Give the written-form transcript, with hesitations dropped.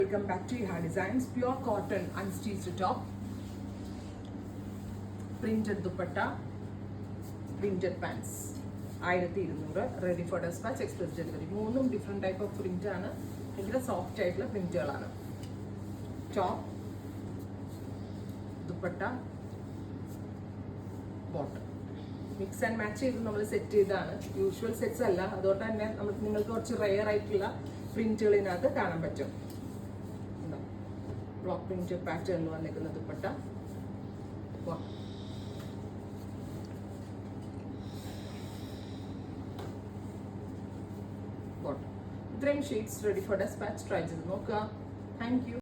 Welcome back to Iha Designs. Pure cotton unstitched top, printed dupatta, printed pants. 1200 ready for dispatch, express delivery. മൂന്നും different type of print ആണ്. ഭയങ്കര soft ആയിട്ടുള്ള പ്രിൻറ്റുകളാണ്. Top, dupatta, bottom mix and match ചെയ്ത് നമ്മൾ set ചെയ്താണ്. Usual sets അല്ല, അതുകൊണ്ട് തന്നെ നിങ്ങൾക്ക് കുറച്ച് റെയർ ആയിട്ടുള്ള പ്രിൻറ്റുകളിനകത്ത് കാണാൻ പറ്റും. ബ്ലോക്ക് പ്രിന്റ് പാറ്റേണിൽ വന്നിരിക്കുന്ന ദുപ്പട്ട, ബോട്ടം. ഇത്രയും sheets ready for dispatch. Try ചെയ്ത് നോക്കുക. Thank U.